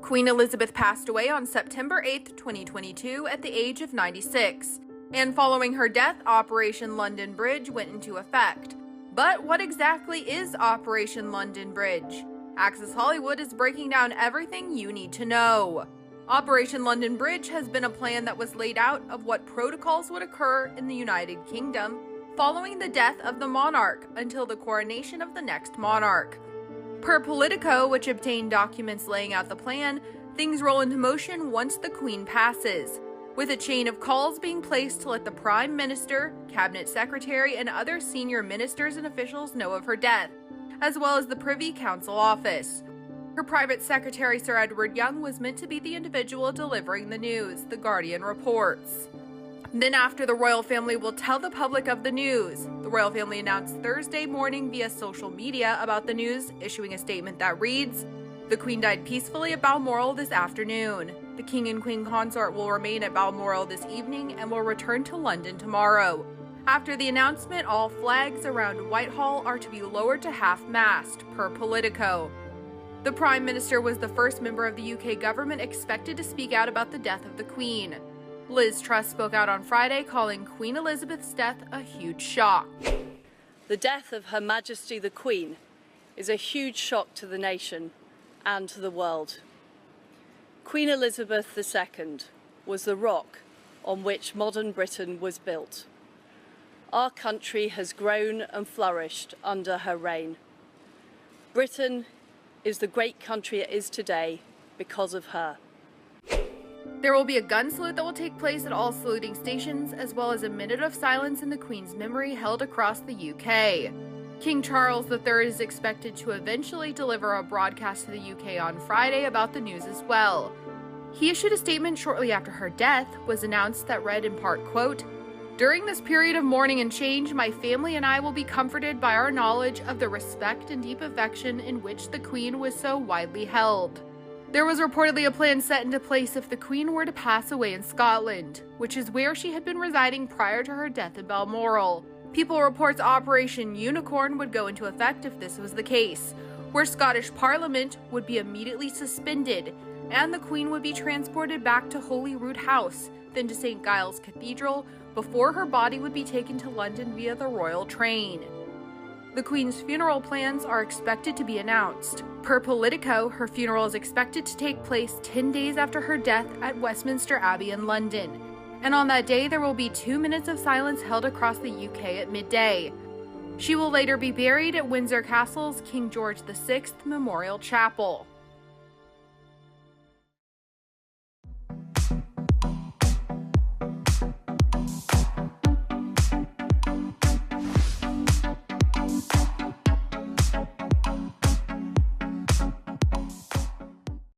Queen Elizabeth passed away on September 8, 2022 at the age of 96. And following her death, Operation London Bridge went into effect. But what exactly is Operation London Bridge? Access Hollywood is breaking down everything you need to know. Operation London Bridge has been a plan that was laid out of what protocols would occur in the United Kingdom following the death of the monarch until the coronation of the next monarch. Per Politico, which obtained documents laying out the plan, things roll into motion once the Queen passes, with a chain of calls being placed to let the Prime Minister, Cabinet Secretary, and other senior ministers and officials know of her death, as well as the Privy Council office. Her private secretary, Sir Edward Young, was meant to be the individual delivering the news, The Guardian reports. Then after, the royal family will tell the public of the news. The royal family announced Thursday morning via social media about the news, issuing a statement that reads, "The Queen died peacefully at Balmoral this afternoon. The King and Queen Consort will remain at Balmoral this evening and will return to London tomorrow." After the announcement, all flags around Whitehall are to be lowered to half-mast, per Politico. The Prime Minister was the first member of the UK government expected to speak out about the death of the Queen. Liz Truss spoke out on Friday, calling Queen Elizabeth's death a huge shock. The death of Her Majesty the Queen is a huge shock to the nation and to the world. Queen Elizabeth II was the rock on which modern Britain was built. Our country has grown and flourished under her reign. Britain is the great country it is today because of her. There will be a gun salute that will take place at all saluting stations, as well as a minute of silence in the Queen's memory held across the UK. King Charles III is expected to eventually deliver a broadcast to the UK on Friday about the news as well. He issued a statement shortly after her death was announced that read in part, quote, "During this period of mourning and change, my family and I will be comforted by our knowledge of the respect and deep affection in which the Queen was so widely held." There was reportedly a plan set into place if the Queen were to pass away in Scotland, which is where she had been residing prior to her death in Balmoral. People reports Operation Unicorn would go into effect if this was the case, where Scottish Parliament would be immediately suspended, and the Queen would be transported back to Holyrood House, then to St. Giles Cathedral, before her body would be taken to London via the royal train. The Queen's funeral plans are expected to be announced. Per Politico, her funeral is expected to take place 10 days after her death at Westminster Abbey in London. And on that day, there will be 2 minutes of silence held across the UK at midday. She will later be buried at Windsor Castle's King George VI Memorial Chapel.